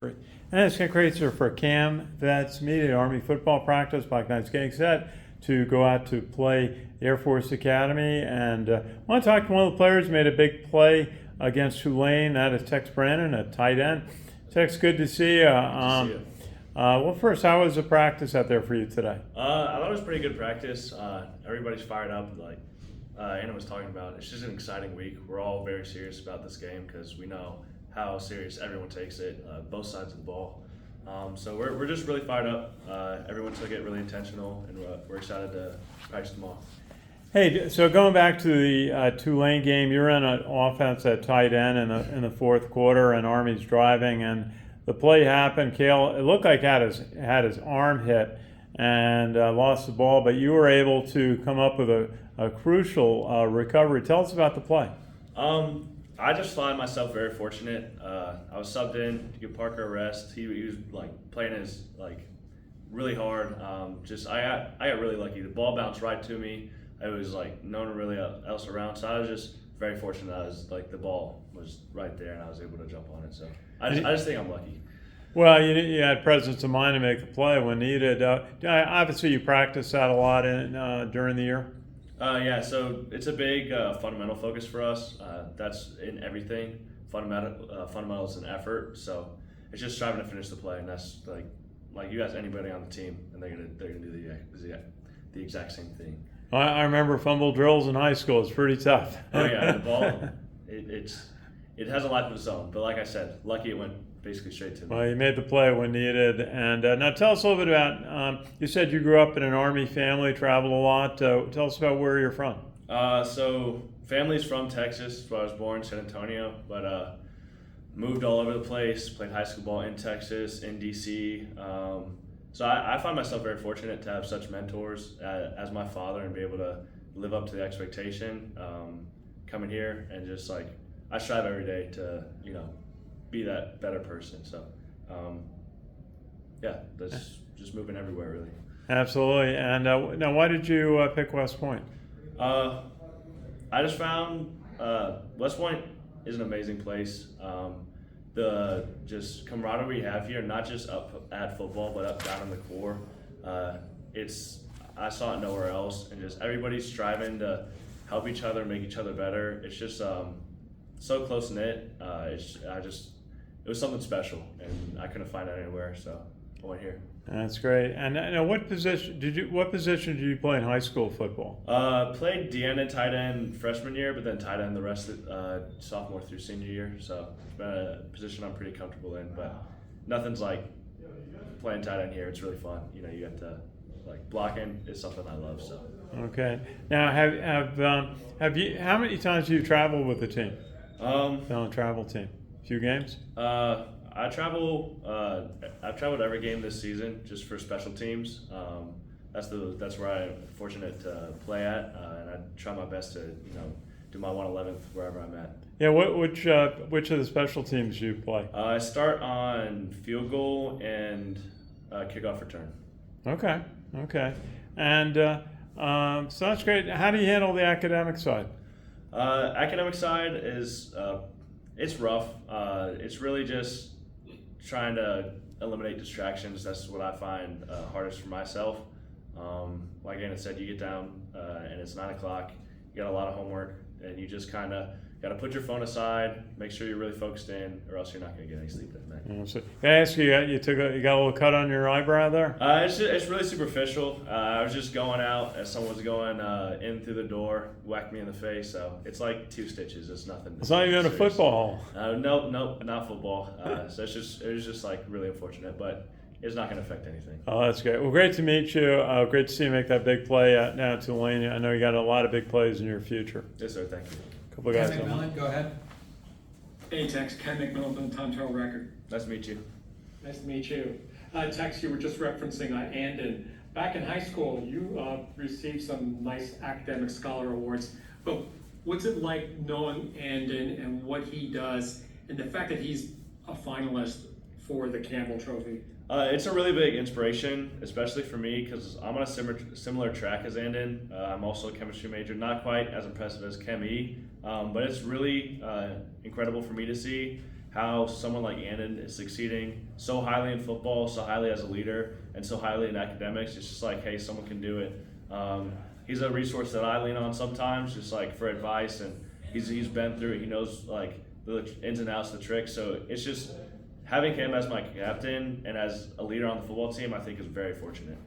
And it's great for Cam Vets Media Army football practice. Black Knights getting set to go out to play Air Force Academy. And I want to talk to one of the players who made a big play against Tulane. That is Tex Brannan, a tight end. Tex, good to see you. Well, first, how was the practice out there for you today? I thought it was pretty good practice. Everybody's fired up. Like Anna was talking about, it's just an exciting week. We're all very serious about this game because we know how serious everyone takes it, both sides of the ball. So we're just really fired up. Everyone took it really intentional, and we're excited to practice tomorrow. Hey, so going back to the Tulane game, you're in an offense at tight end in the fourth quarter, and Army's driving, and the play happened. Cale, it looked like had his arm hit and lost the ball, but you were able to come up with a crucial recovery. Tell us about the play. I just find myself very fortunate. I was subbed in to give Parker a rest. He was playing his really hard. I got really lucky. The ball bounced right to me. It was no one really else around, so I was just very fortunate. I was the ball was right there and I was able to jump on it. So I just think I'm lucky. Well, you had presence of mind to make the play when needed. Obviously, you practiced that a lot during the year. Yeah, so it's a big fundamental focus for us. That's in everything. Fundamentals and effort. So it's just striving to finish the play, and that's like you ask anybody on the team, and they're gonna do the exact same thing. I remember fumble drills in high school. It's pretty tough. Oh yeah, the ball it has a life of its own. But like I said, lucky it went basically straight to me. Well, you made the play when needed. And now tell us a little bit about, you said you grew up in an Army family, traveled a lot. Tell us about where you're from. So family's from Texas, where I was born, San Antonio, but moved all over the place, played high school ball in Texas, in DC. So I find myself very fortunate to have such mentors as my father and be able to live up to the expectation coming here, and just I strive every day to be that better person. So yeah, that's just moving everywhere really. Absolutely. And now, why did you pick West Point? I just found West Point is an amazing place. The just camaraderie we have here, not just up at football, but up down in the core. I saw it nowhere else, and just everybody's striving to help each other, make each other better. It's just so close knit. It was something special, and I couldn't find it anywhere, so I went here. That's great. And what position did you play in high school football? Played DN and tight end freshman year, but then tight end the rest of sophomore through senior year. So it's been a position I'm pretty comfortable in, but nothing's like playing tight end here. It's really fun. You get to blocking is something I love. So. Okay. Now, have you? How many times have you traveled with the team? On a travel team. Few games? I've traveled every game this season just for special teams. That's where I'm fortunate to play at, and I try my best to do my 111th wherever I'm at. Yeah, which of the special teams do you play? I start on field goal and kickoff return. Okay, and so that's great. How do you handle the academic side? Academic side is it's rough. It's really just trying to eliminate distractions. That's what I find hardest for myself. Like Anna said, you get down and it's 9 o'clock. You got a lot of homework, and you just kind of got to put your phone aside, make sure you're really focused in, or else you're not going to get any sleep that night. So, can I ask you? You got a little cut on your eyebrow there? It's really superficial. I was just going out as someone was going in through the door, whacked me in the face. So it's like 2 stitches. It's nothing. It's not even a football. Nope, not football. So it was just really unfortunate, but it's not going to affect anything. Oh, that's great. Well, great to meet you. Great to see you make that big play now at Tulane. I know you got a lot of big plays in your future. Yes, sir. Thank you. Couple guys. Ken McMillan, go ahead. Hey, Tex. Ken McMillan, Time Trail Record. Nice to meet you. Nice to meet you. Tex, you were just referencing Andon. Back in high school, you received some nice academic scholar awards. But what's it like knowing Andon and what he does, and the fact that he's a finalist for the Campbell Trophy? It's a really big inspiration, especially for me, because I'm on a similar track as Andon. I'm also a chemistry major, not quite as impressive as Chem E, but it's really incredible for me to see how someone like Annan is succeeding so highly in football, so highly as a leader, and so highly in academics. It's just like, hey, someone can do it. He's a resource that I lean on sometimes, just like for advice, and he's been through it. He knows like the ins and outs, the tricks. So it's just having him as my captain and as a leader on the football team, I think is very fortunate.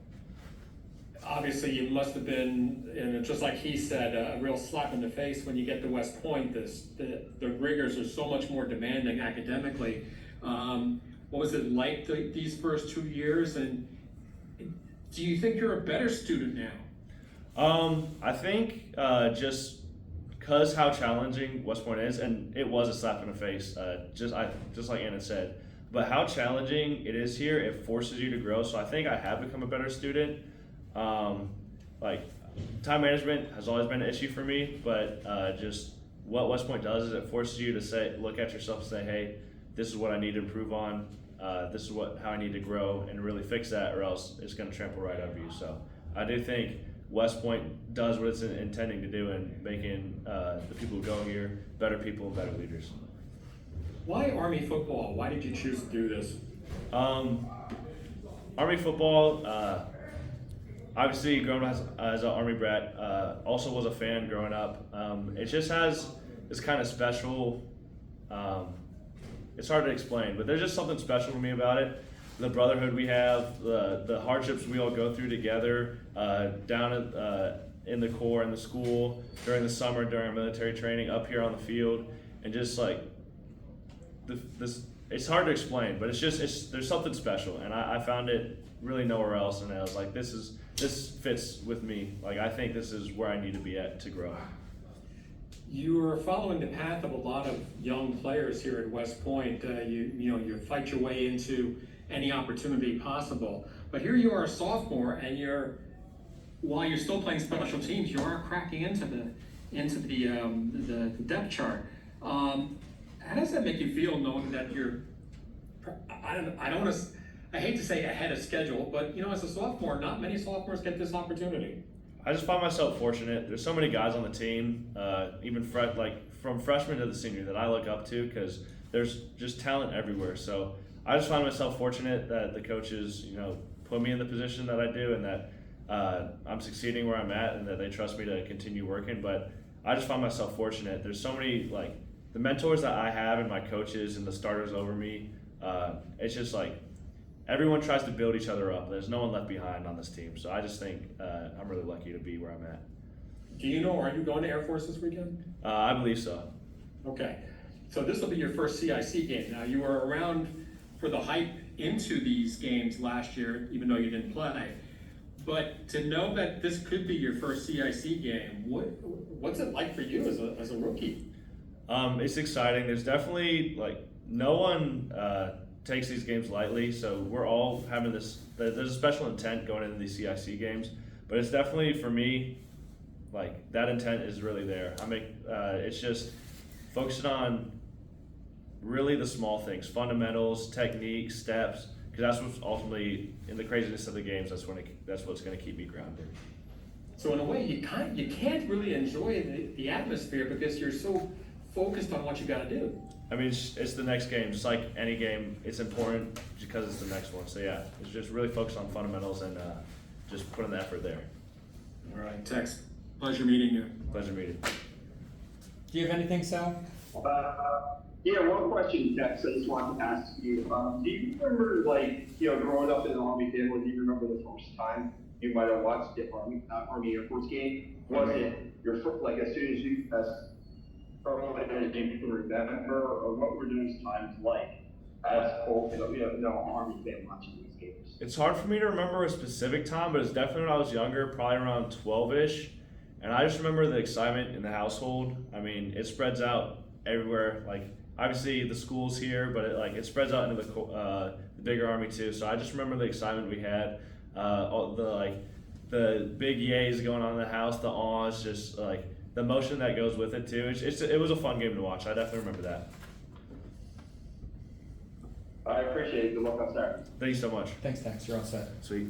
Obviously, you must have been, and just like he said, a real slap in the face when you get to West Point. The rigors are so much more demanding academically. What was it like these first 2 years, and do you think you're a better student now? I think just because how challenging West Point is, and it was a slap in the face, just like Anna said, but how challenging it is here, it forces you to grow. So I think I have become a better student. Like time management has always been an issue for me, but just what West Point does is it forces you to look at yourself and say, hey, this is what I need to improve on. This is how I need to grow and really fix that, or else it's going to trample right over you. So I do think West Point does what it's intending to do in making the people who go here better people and better leaders. Why Army football? Why did you choose to do this? Army football, obviously growing up as an Army brat, also was a fan growing up. It just has this kind of special, it's hard to explain, but there's just something special to me about it. The brotherhood we have, the hardships we all go through together, down in the Corps, in the school, during the summer, during our military training, up here on the field, and just like this, it's hard to explain, but there's something special, and I found it really nowhere else, and I was like, this fits with me. Like, I think this is where I need to be at to grow. You are following the path of a lot of young players here at West Point. You fight your way into any opportunity possible. But here you are a sophomore, and while you're still playing special teams, you are cracking into the depth chart. How does that make you feel, knowing that you're, I hate to say ahead of schedule, but as a sophomore, not many sophomores get this opportunity. I just find myself fortunate. There's so many guys on the team, even from freshman to the senior, that I look up to, because there's just talent everywhere. So I just find myself fortunate that the coaches, put me in the position that I do, and that I'm succeeding where I'm at, and that they trust me to continue working. But I just find myself fortunate. There's so many, the mentors that I have and my coaches and the starters over me. It's just everyone tries to build each other up. There's no one left behind on this team. So I just think I'm really lucky to be where I'm at. Are you going to Air Force this weekend? I believe so. Okay. So this will be your first CIC game. Now, you were around for the hype into these games last year, even though you didn't play. But to know that this could be your first CIC game, what's it like for you as a rookie? It's exciting. There's definitely no one takes these games lightly, so we're all having there's a special intent going into these CIC games, but it's definitely, for me, that intent is really there. It's just focusing on really the small things, fundamentals, technique, steps, because that's what's ultimately, in the craziness of the games, that's what's going to keep me grounded. So in a way, you can't really enjoy the atmosphere because you're so focused on what you got to do. It's the next game. Just like any game, it's important because it's the next one. So yeah, it's just really focused on fundamentals and just putting the effort there. All right, Tex, pleasure meeting you. Pleasure meeting. Do you have anything, Soph? Yeah, one question, Tex, I just wanted to ask you. Do you remember, growing up in an Army family, do you remember the first time you might have watched the Army Air Force game? Was it your first, as soon as you, you can remember, or what were those times like as Army fan watching these games? It's hard for me to remember a specific time, but it's definitely when I was younger, probably around 12-ish. And I just remember the excitement in the household. It spreads out everywhere. Obviously the school's here, but it spreads out into the bigger Army too. So I just remember the excitement we had, all the big yays going on in the house, the awes, just the emotion that goes with it too. It was a fun game to watch. I definitely remember that. I appreciate it. Good luck on Saturday. Thank you so much. Thanks, Tex. You're all set. Sweet.